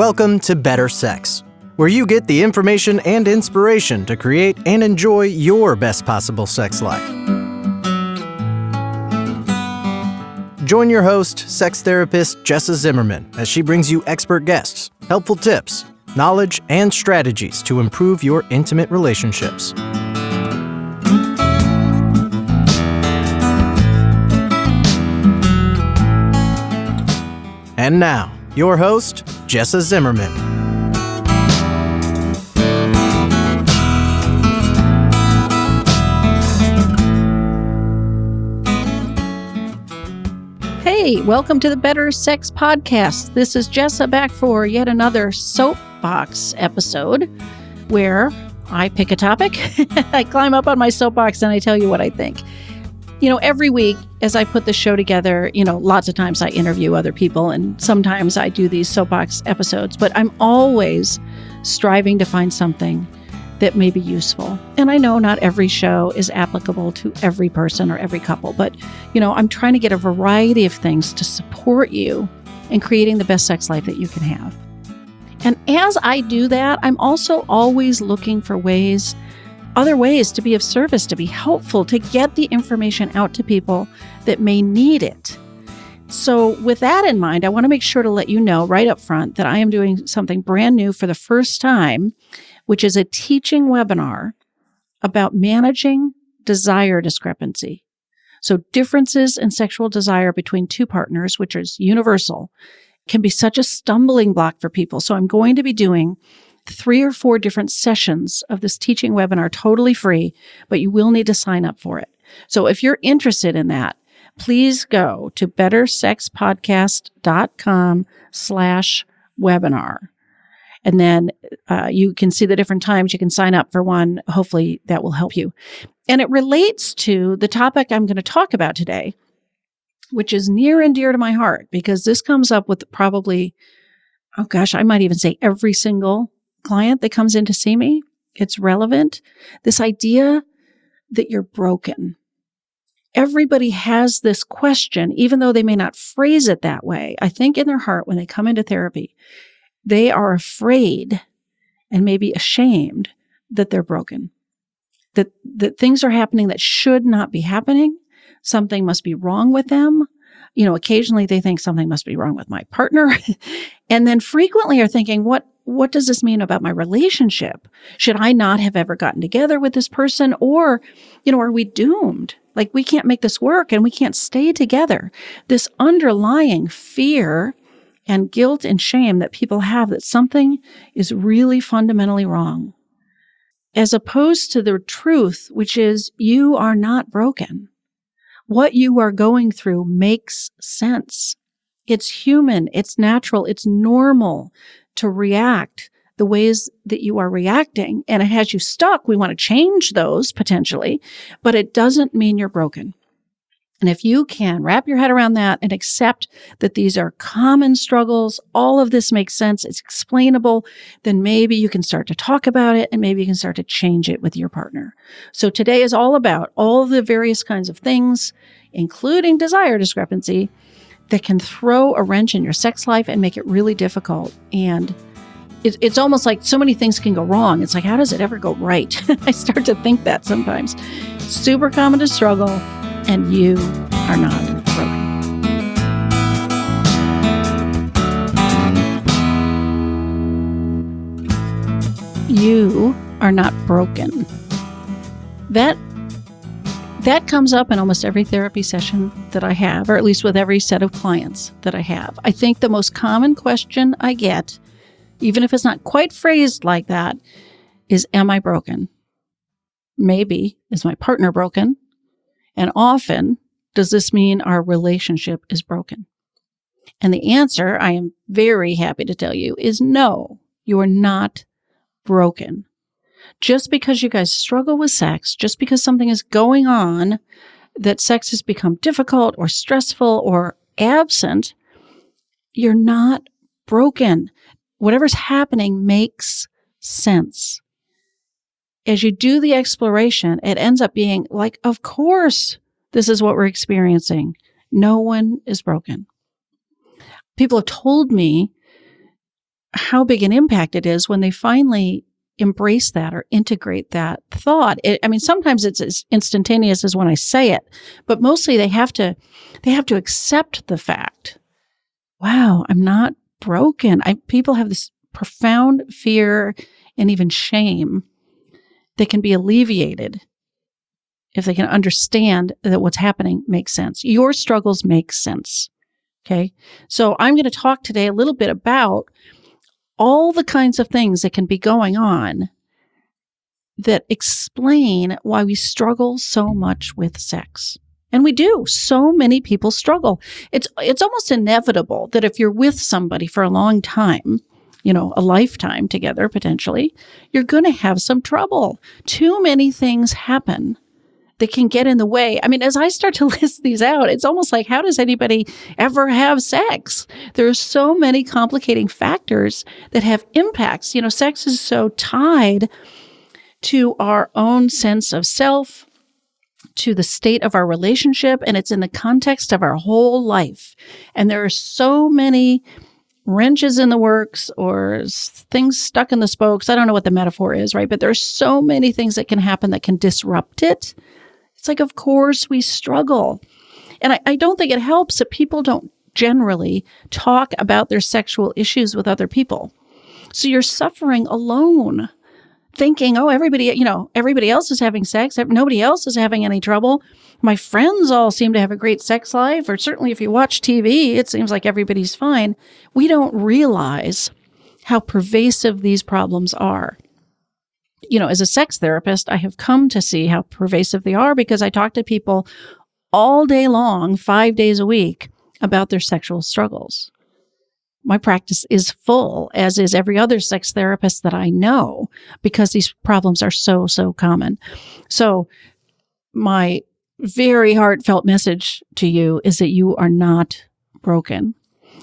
Welcome to Better Sex, where you get the information and inspiration to create and enjoy your best possible sex life. Join your host, sex therapist Jessa Zimmerman, as she brings you expert guests, helpful tips, knowledge, and strategies to improve your intimate relationships. And now, your host, Jessa Zimmerman. Hey, welcome to the Better Sex Podcast. This is Jessa back for yet another Soapbox episode where I pick a topic, I climb up on my soapbox, and I tell you what I think. Every week as I put the show together, lots of times I interview other people and sometimes I do these soapbox episodes, but I'm always striving to find something that may be useful. And I know not every show is applicable to every person or every couple, but, I'm trying to get a variety of things to support you in creating the best sex life that you can have. And as I do that, I'm also always looking for other ways to be of service, to be helpful, to get the information out to people that may need it. So with that in mind, I want to make sure to let you know right up front that I am doing something brand new for the first time, which is a teaching webinar about managing desire discrepancy. So differences in sexual desire between two partners, which is universal, can be such a stumbling block for people. So I'm going to be doing 3 or 4 different sessions of this teaching webinar totally free, but you will need to sign up for it. So if you're interested in that, please go to bettersexpodcast.com/webinar. And then you can see the different times you can sign up for one. Hopefully that will help you. And it relates to the topic I'm going to talk about today, which is near and dear to my heart because this comes up with probably, I might even say every single client that comes in to see me. It's relevant. This idea that you're broken. Everybody has this question, even though they may not phrase it that way. I think in their heart, when they come into therapy, they are afraid and maybe ashamed that they're broken, that things are happening that should not be happening. Something must be wrong with them. Occasionally they think something must be wrong with my partner. And then frequently are thinking, what does this mean about my relationship? Should I not have ever gotten together with this person? Or, are we doomed? Like we can't make this work and we can't stay together. This underlying fear and guilt and shame that people have that something is really fundamentally wrong. As opposed to the truth, which is you are not broken. What you are going through makes sense. It's human, it's natural, it's normal to react the ways that you are reacting. And it has you stuck. We want to change those potentially, but it doesn't mean you're broken. And if you can wrap your head around that and accept that these are common struggles, all of this makes sense, it's explainable, then maybe you can start to talk about it and maybe you can start to change it with your partner. So today is all about all the various kinds of things, including desire discrepancy, that can throw a wrench in your sex life and make it really difficult. And it's almost like so many things can go wrong. It's like, how does it ever go right? I start to think that sometimes. Super common to struggle, and you are not broken. You are not broken. That comes up in almost every therapy session that I have, or at least with every set of clients that I have. I think the most common question I get, even if it's not quite phrased like that, is, am I broken? Maybe, is my partner broken? And often, does this mean our relationship is broken? And the answer, I am very happy to tell you, is no, you are not broken. Just because you guys struggle with sex, just because something is going on, that sex has become difficult or stressful or absent, you're not broken. Whatever's happening makes sense. As you do the exploration, it ends up being like, of course, this is what we're experiencing. No one is broken. People have told me how big an impact it is when they finally embrace that or integrate that thought. Sometimes it's as instantaneous as when I say it, but mostly they have to accept the fact, wow, I'm not broken. People have this profound fear and even shame that can be alleviated if they can understand that what's happening makes sense. Your struggles make sense. Okay. So I'm going to talk today a little bit about all the kinds of things that can be going on that explain why we struggle so much with sex. And we do. So many people struggle. It's almost inevitable that if you're with somebody for a long time, a lifetime together potentially, you're going to have some trouble. Too many things happen that can get in the way. As I start to list these out, it's almost like, how does anybody ever have sex? There are so many complicating factors that have impacts. Sex is so tied to our own sense of self, to the state of our relationship, and it's in the context of our whole life. And there are so many wrenches in the works or things stuck in the spokes. I don't know what the metaphor is, right? But there are so many things that can happen that can disrupt it. It's like, of course, we struggle. And I don't think it helps that people don't generally talk about their sexual issues with other people. So you're suffering alone, thinking, oh, everybody else is having sex. Nobody else is having any trouble. My friends all seem to have a great sex life, or certainly if you watch TV, it seems like everybody's fine. We don't realize how pervasive these problems are. As a sex therapist, I have come to see how pervasive they are because I talk to people all day long, 5 days a week, about their sexual struggles. My practice is full, as is every other sex therapist that I know, because these problems are so, so common. So my very heartfelt message to you is that you are not broken.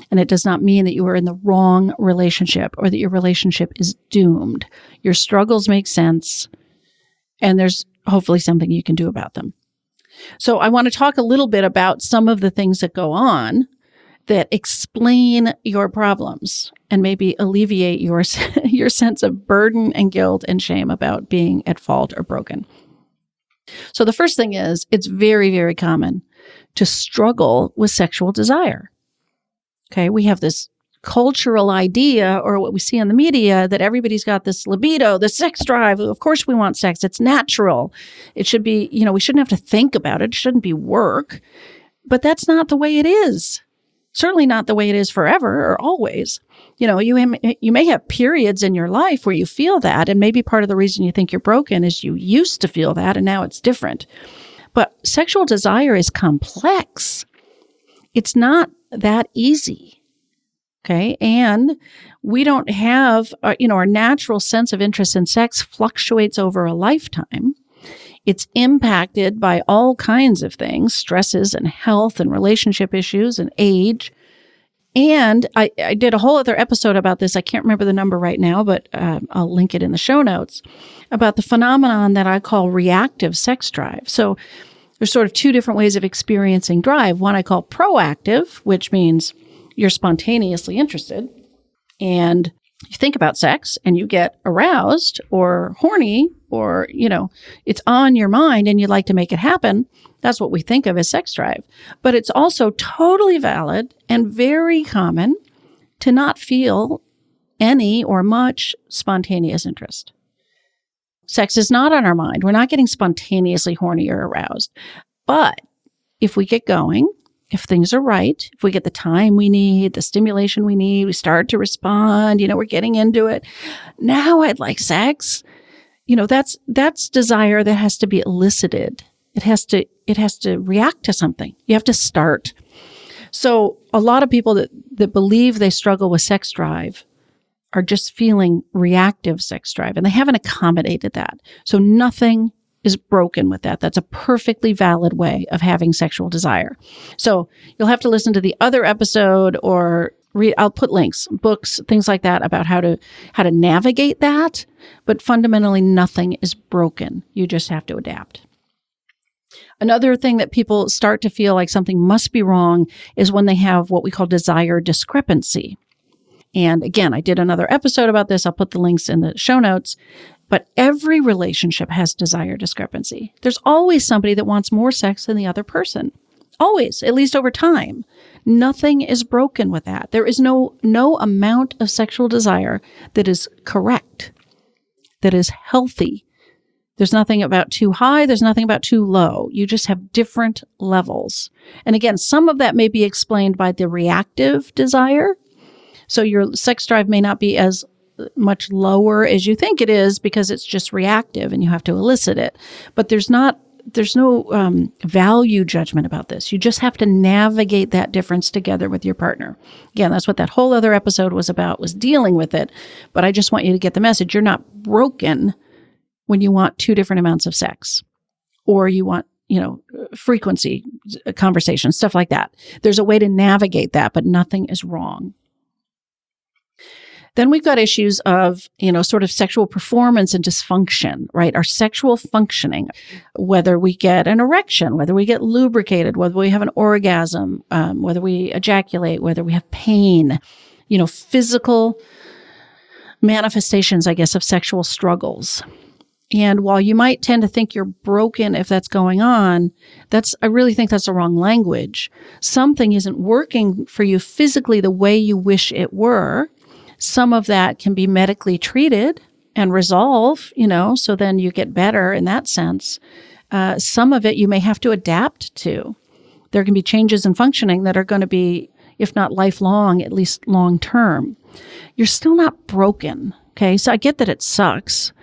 And it does not mean that you are in the wrong relationship or that your relationship is doomed. Your struggles make sense, and there's hopefully something you can do about them. So I want to talk a little bit about some of the things that go on that explain your problems and maybe alleviate your sense of burden and guilt and shame about being at fault or broken. So the first thing is, it's very, very common to struggle with sexual desire. Okay, we have this cultural idea, or what we see in the media, that everybody's got this libido, the sex drive. Of course we want sex. It's natural. It should be, we shouldn't have to think about it. It shouldn't be work. But that's not the way it is. Certainly not the way it is forever or always. You may have periods in your life where you feel that, and maybe part of the reason you think you're broken is you used to feel that and now it's different. But sexual desire is complex. It's not that easy. Okay. And we don't have, our natural sense of interest in sex fluctuates over a lifetime. It's impacted by all kinds of things, stresses and health and relationship issues and age. And I did a whole other episode about this. I can't remember the number right now, but I'll link it in the show notes, about the phenomenon that I call reactive sex drive. So there's sort of two different ways of experiencing drive. One I call proactive, which means you're spontaneously interested and you think about sex and you get aroused or horny, or, it's on your mind and you'd like to make it happen. That's what we think of as sex drive. But it's also totally valid and very common to not feel any or much spontaneous interest. Sex is not on our mind. We're not getting spontaneously horny or aroused. But if we get going, if things are right, if we get the time we need, the stimulation we need, we start to respond, we're getting into it. Now I'd like sex. That's desire that has to be elicited. It has to react to something. You have to start. So a lot of people that believe they struggle with sex drive are just feeling reactive sex drive, and they haven't accommodated that. So nothing is broken with that. That's a perfectly valid way of having sexual desire. So you'll have to listen to the other episode or read. I'll put links, books, things like that about how to navigate that. But fundamentally, nothing is broken. You just have to adapt. Another thing that people start to feel like something must be wrong is when they have what we call desire discrepancy. And again, I did another episode about this. I'll put the links in the show notes. But every relationship has desire discrepancy. There's always somebody that wants more sex than the other person. Always, at least over time. Nothing is broken with that. There is no amount of sexual desire that is correct, that is healthy. There's nothing about too high. There's nothing about too low. You just have different levels. And again, some of that may be explained by the reactive desire. So your sex drive may not be as much lower as you think it is because it's just reactive and you have to elicit it. But there's no value judgment about this. You just have to navigate that difference together with your partner. Again, that's what that whole other episode was about, was dealing with it. But I just want you to get the message. You're not broken when you want two different amounts of sex, or you want, frequency, conversation, stuff like that. There's a way to navigate that, but nothing is wrong. Then we've got issues of, sort of sexual performance and dysfunction, right? Our sexual functioning, whether we get an erection, whether we get lubricated, whether we have an orgasm, whether we ejaculate, whether we have pain, physical manifestations, I guess, of sexual struggles. And while you might tend to think you're broken if that's going on, I really think that's the wrong language. Something isn't working for you physically the way you wish it were. Some of that can be medically treated and resolve, so then you get better in that sense. Some of it you may have to adapt to. There can be changes in functioning that are going to be, if not lifelong, at least long-term. You're still not broken, okay? So I get that it sucks.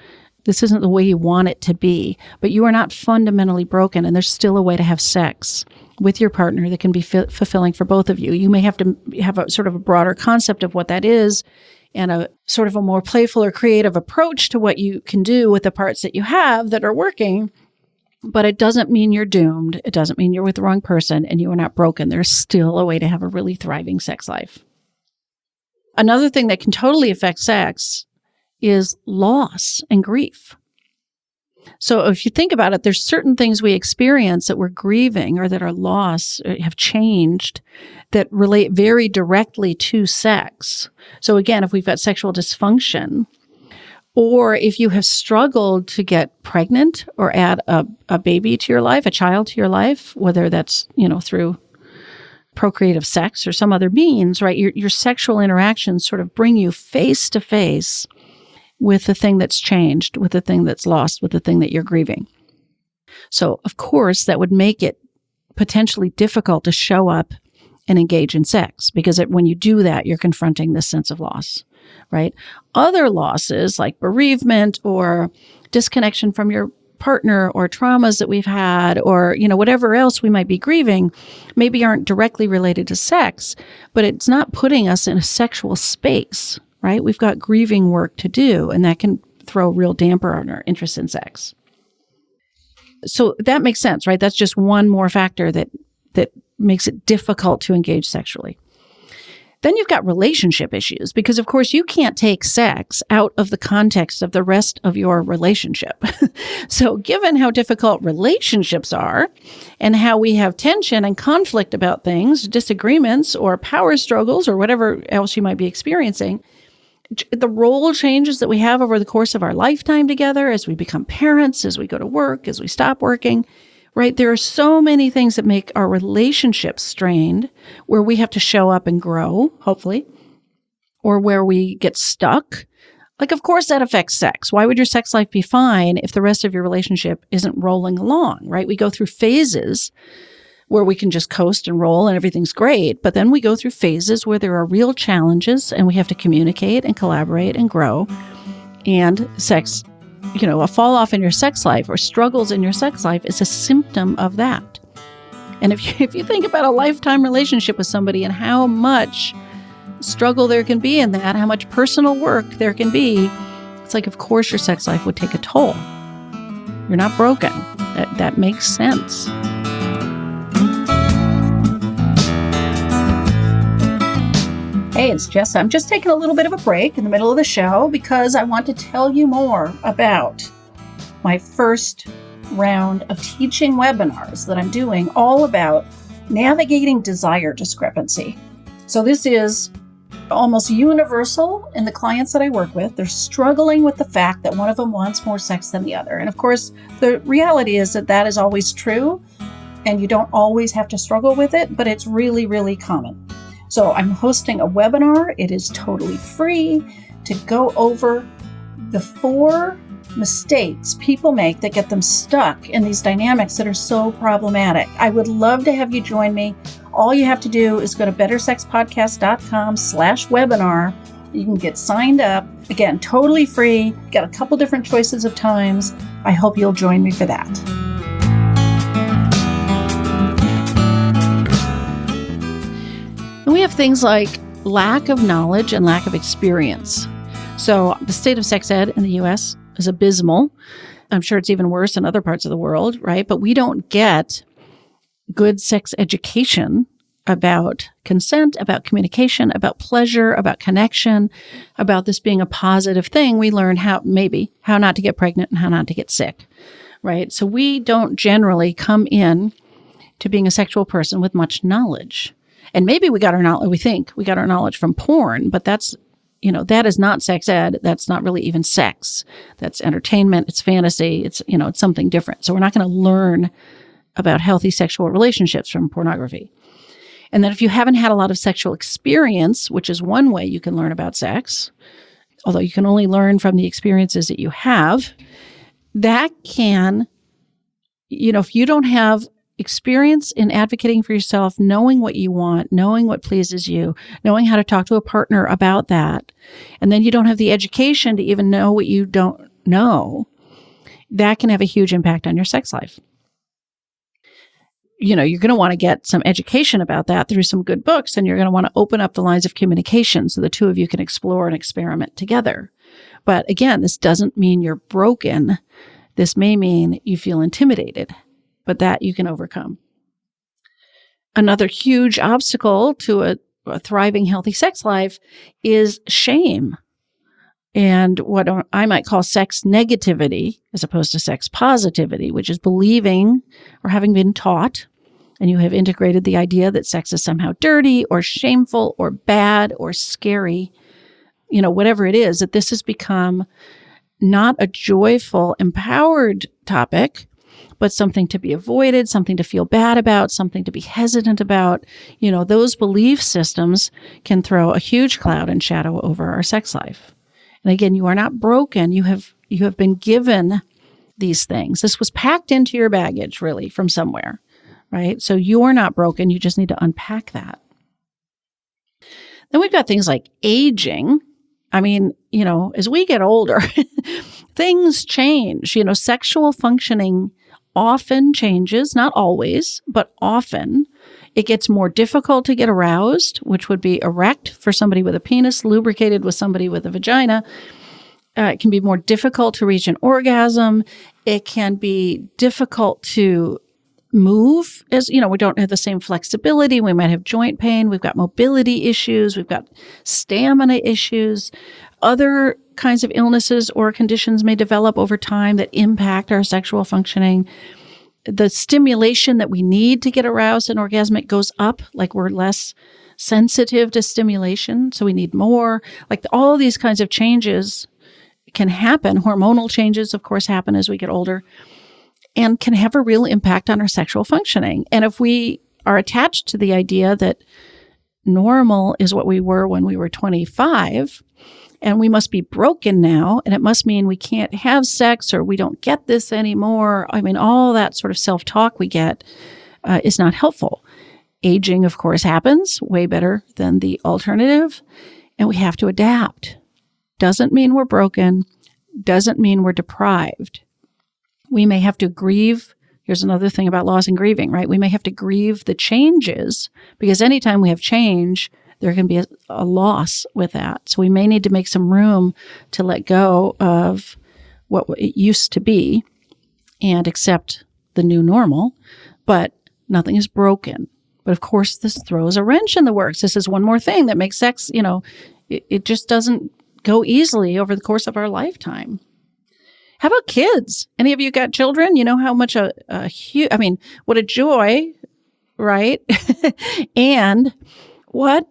This isn't the way you want it to be, but you are not fundamentally broken, and there's still a way to have sex with your partner that can be fulfilling for both of you. You may have to have a sort of a broader concept of what that is and a sort of a more playful or creative approach to what you can do with the parts that you have that are working, but it doesn't mean you're doomed. It doesn't mean you're with the wrong person and you are not broken. There's still a way to have a really thriving sex life. Another thing that can totally affect sex is loss and grief. So if you think about it, there's certain things we experience that we're grieving or that are lost, or have changed, that relate very directly to sex. So again, if we've got sexual dysfunction, or if you have struggled to get pregnant or add a baby to your life, a child to your life, whether that's, through procreative sex or some other means, right? Your sexual interactions sort of bring you face to face with the thing that's changed, with the thing that's lost, with the thing that you're grieving. So, of course, that would make it potentially difficult to show up and engage in sex, because when you do that, you're confronting this sense of loss, right? Other losses like bereavement or disconnection from your partner or traumas that we've had or, whatever else we might be grieving, maybe aren't directly related to sex, but it's not putting us in a sexual space, right? We've got grieving work to do, and that can throw a real damper on our interest in sex. So that makes sense, right? That's just one more factor that makes it difficult to engage sexually. Then you've got relationship issues, because of course you can't take sex out of the context of the rest of your relationship. So given how difficult relationships are and how we have tension and conflict about things, disagreements or power struggles or whatever else you might be experiencing, the role changes that we have over the course of our lifetime together, as we become parents, as we go to work, as we stop working, right? There are so many things that make our relationships strained, where we have to show up and grow, hopefully, or where we get stuck. Like, of course, that affects sex. Why would your sex life be fine if the rest of your relationship isn't rolling along, right? We go through phases where we can just coast and roll and everything's great. But then we go through phases where there are real challenges and we have to communicate and collaborate and grow. And sex, a fall off in your sex life or struggles in your sex life is a symptom of that. And if you think about a lifetime relationship with somebody and how much struggle there can be in that, how much personal work there can be, it's like, of course, your sex life would take a toll. You're not broken. That makes sense. Hey, it's Jess. I'm just taking a little bit of a break in the middle of the show because I want to tell you more about my first round of teaching webinars that I'm doing, all about navigating desire discrepancy. So this is almost universal in the clients that I work with. They're struggling with the fact that one of them wants more sex than the other. And of course, the reality is that that is always true, and you don't always have to struggle with it, but it's really, really common. So I'm hosting a webinar. It is totally free to go over the 4 mistakes people make that get them stuck in these dynamics that are so problematic. I would love to have you join me. All you have to do is go to bettersexpodcast.com/webinar. You can get signed up. Again, totally free. Got a couple different choices of times. I hope you'll join me for that. And we have things like lack of knowledge and lack of experience. So the state of sex ed in the U.S. is abysmal. I'm sure it's even worse in other parts of the world, right? But we don't get good sex education about consent, about communication, about pleasure, about connection, about this being a positive thing. We learn how not to get pregnant and how not to get sick, right? So we don't generally come in to being a sexual person with much knowledge. And maybe we think we got our knowledge from porn, but that is not sex ed. That's not really even sex. That's entertainment. It's fantasy. It's something different. So we're not going to learn about healthy sexual relationships from pornography. And then if you haven't had a lot of sexual experience, which is one way you can learn about sex, although you can only learn from the experiences that you have, that can, if you don't have experience in advocating for yourself, knowing what you want, knowing what pleases you, knowing how to talk to a partner about that, and then you don't have the education to even know what you don't know, that can have a huge impact on your sex life. You're going to want to get some education about that through some good books, and you're going to want to open up the lines of communication so the two of you can explore and experiment together. But again, this doesn't mean you're broken. This may mean you feel intimidated, but that you can overcome. Another huge obstacle to a thriving, healthy sex life is shame and what I might call sex negativity as opposed to sex positivity, which is believing or having been taught, and you have integrated the idea that sex is somehow dirty or shameful or bad or scary, whatever it is, that this has become not a joyful, empowered topic, but something to be avoided, something to feel bad about, something to be hesitant about. Those belief systems can throw a huge cloud and shadow over our sex life. And again, you are not broken. You have been given these things. This was packed into your baggage, really, from somewhere, right? So you are not broken. You just need to unpack that. Then we've got things like aging. I mean, as we get older, things change. Sexual functioning often changes, not always, but often. It gets more difficult to get aroused, which would be erect for somebody with a penis, lubricated with somebody with a vagina. It can be more difficult to reach an orgasm. It can be difficult to move, as we don't have the same flexibility. We might have joint pain. We've got mobility issues. We've got stamina issues. Other kinds of illnesses or conditions may develop over time that impact our sexual functioning. The stimulation that we need to get aroused and orgasmic goes up, like we're less sensitive to stimulation, so we need more. Like all these kinds of changes can happen. Hormonal changes, of course, happen as we get older and can have a real impact on our sexual functioning. And if we are attached to the idea that normal is what we were when we were 25, and we must be broken now, and it must mean we can't have sex or we don't get this anymore. I mean, all that sort of self-talk we get is not helpful. Aging, of course, happens way better than the alternative, and we have to adapt. Doesn't mean we're broken, doesn't mean we're deprived. We may have to grieve. Here's another thing about loss and grieving, right? We may have to grieve the changes, because anytime we have change, there can be a loss with that. So we may need to make some room to let go of what it used to be and accept the new normal, but nothing is broken. But of course, this throws a wrench in the works. This is one more thing that makes sex, it just doesn't go easily over the course of our lifetime. How about kids? Any of you got children? You know how much what a joy, right? And what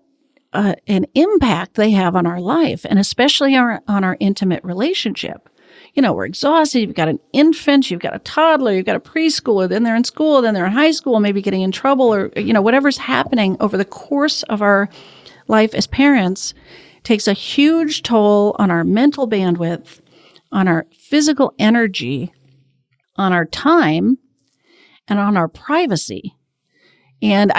an impact they have on our life, and especially on our intimate relationship. We're exhausted. You've got an infant, you've got a toddler, you've got a preschooler, then they're in school, then they're in high school, maybe getting in trouble, or, whatever's happening over the course of our life as parents takes a huge toll on our mental bandwidth, on our physical energy, on our time, and on our privacy. And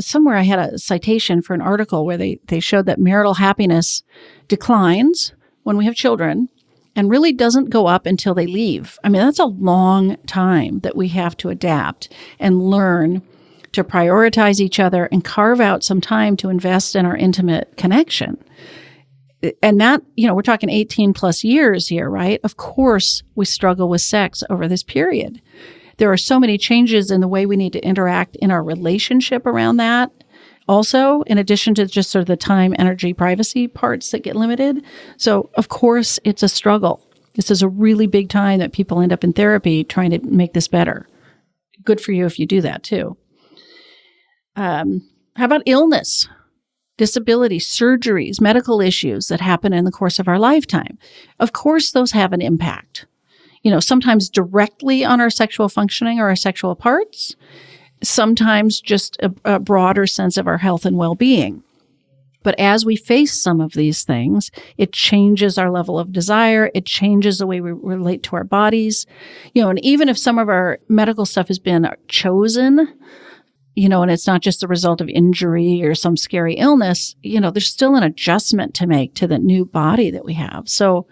somewhere I had a citation for an article where they showed that marital happiness declines when we have children and really doesn't go up until they leave. I mean, that's a long time that we have to adapt and learn to prioritize each other and carve out some time to invest in our intimate connection. And that, we're talking 18 plus years here, right? Of course, we struggle with sex over this period. There are so many changes in the way we need to interact in our relationship around that. Also, in addition to just sort of the time, energy, privacy parts that get limited. So, of course, it's a struggle. This is a really big time that people end up in therapy trying to make this better. Good for you if you do that, too. How about illness, disability, surgeries, medical issues that happen in the course of our lifetime? Of course, those have an impact. Sometimes directly on our sexual functioning or our sexual parts, sometimes just a broader sense of our health and well-being. But as we face some of these things, it changes our level of desire. It changes the way we relate to our bodies. And even if some of our medical stuff has been chosen, and it's not just the result of injury or some scary illness, there's still an adjustment to make to the new body that we have. So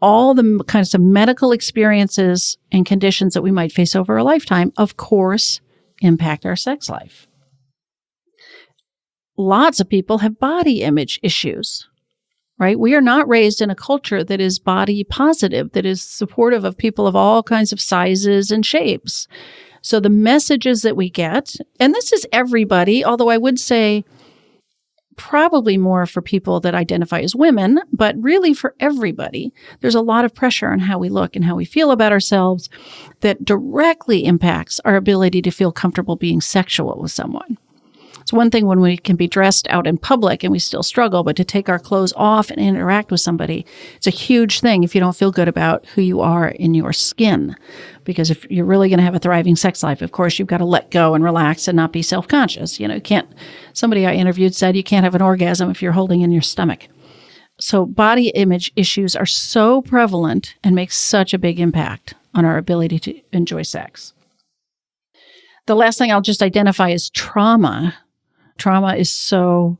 all the kinds of medical experiences and conditions that we might face over a lifetime, of course, impact our sex life. Lots of people have body image issues, right? We are not raised in a culture that is body positive, that is supportive of people of all kinds of sizes and shapes. So the messages that we get, and this is everybody, although I would say probably more for people that identify as women, but really for everybody, there's a lot of pressure on how we look and how we feel about ourselves that directly impacts our ability to feel comfortable being sexual with someone. It's one thing when we can be dressed out in public and we still struggle, but to take our clothes off and interact with somebody, it's a huge thing if you don't feel good about who you are in your skin. Because if you're really going to have a thriving sex life, of course, you've got to let go and relax and not be self-conscious. You can't, somebody I interviewed said you can't have an orgasm if you're holding in your stomach. So body image issues are so prevalent and make such a big impact on our ability to enjoy sex. The last thing I'll just identify is trauma. Trauma is so,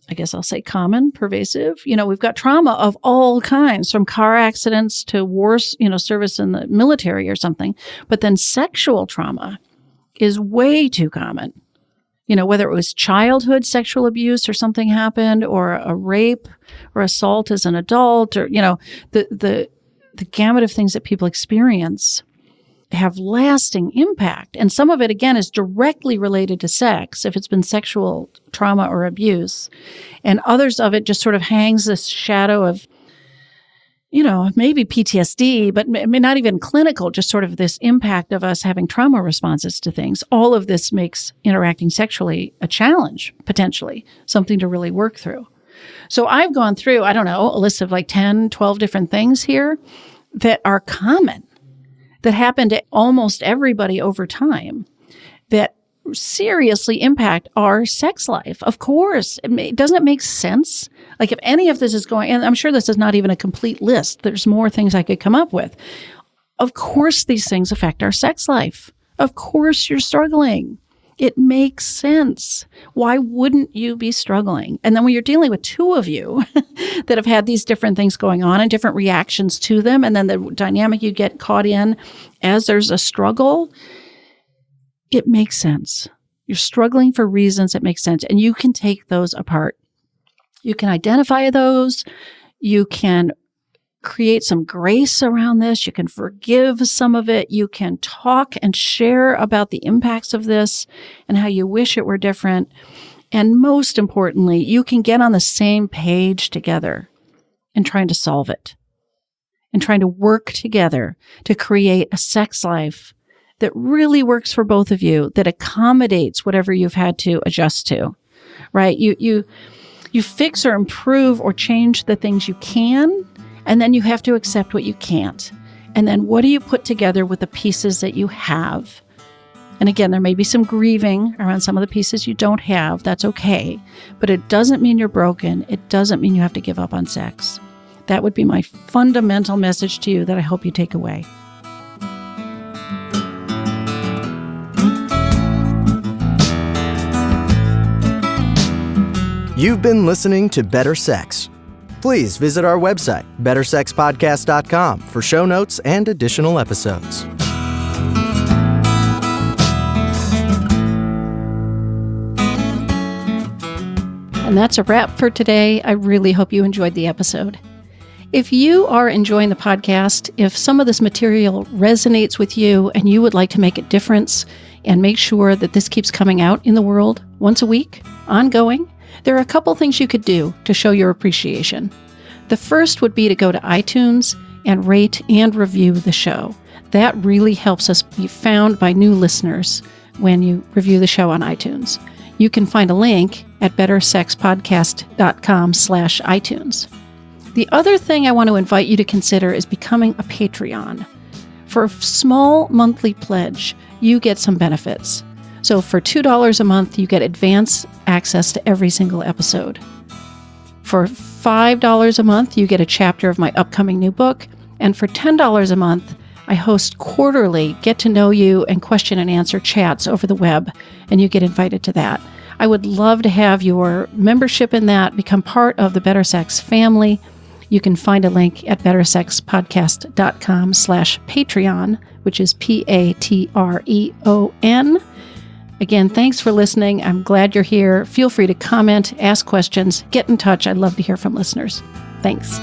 I guess I'll say common, pervasive. We've got trauma of all kinds, from car accidents to wars, service in the military or something. But then sexual trauma is way too common. Whether it was childhood sexual abuse or something happened, or a rape or assault as an adult, or, the gamut of things that people experience have lasting impact. And some of it, again, is directly related to sex, if it's been sexual trauma or abuse. And others of it just sort of hangs this shadow of, maybe PTSD, but not even clinical, just sort of this impact of us having trauma responses to things. All of this makes interacting sexually a challenge, potentially, something to really work through. So I've gone through, a list of like 10, 12 different things here that are common, that happen to almost everybody over time, that seriously impact our sex life. Of course, doesn't it make sense? Like if any of this is going, and I'm sure this is not even a complete list, there's more things I could come up with. Of course, these things affect our sex life. Of course, you're struggling. It makes sense. Why wouldn't you be struggling? And then when you're dealing with two of you that have had these different things going on and different reactions to them, and then the dynamic you get caught in as there's a struggle, it makes sense. You're struggling for reasons that make sense, and you can take those apart. You can identify those. You can create some grace around this. You can forgive some of it. You can talk and share about the impacts of this and how you wish it were different. And most importantly, you can get on the same page together in trying to solve it and trying to work together to create a sex life that really works for both of you, that accommodates whatever you've had to adjust to, right? You fix or improve or change the things you can, and then you have to accept what you can't. And then what do you put together with the pieces that you have? And again, there may be some grieving around some of the pieces you don't have. That's okay. But it doesn't mean you're broken. It doesn't mean you have to give up on sex. That would be my fundamental message to you that I hope you take away. You've been listening to Better Sex. Please visit our website, bettersexpodcast.com, for show notes and additional episodes. And that's a wrap for today. I really hope you enjoyed the episode. If you are enjoying the podcast, if some of this material resonates with you and you would like to make a difference and make sure that this keeps coming out in the world once a week, ongoing, there are a couple things you could do to show your appreciation. The first would be to go to iTunes and rate and review the show. That really helps us be found by new listeners when you review the show on iTunes. You can find a link at bettersexpodcast.com/iTunes. The other thing I want to invite you to consider is becoming a Patreon. For a small monthly pledge, you get some benefits. So for $2 a month, you get advance access to every single episode. For $5 a month, you get a chapter of my upcoming new book. And for $10 a month, I host quarterly get-to-know-you and question and answer chats over the web, and you get invited to that. I would love to have your membership in that, become part of the Better Sex family. You can find a link at bettersexpodcast.com/Patreon, which is Patreon. Again, thanks for listening. I'm glad you're here. Feel free to comment, ask questions, get in touch. I'd love to hear from listeners. Thanks.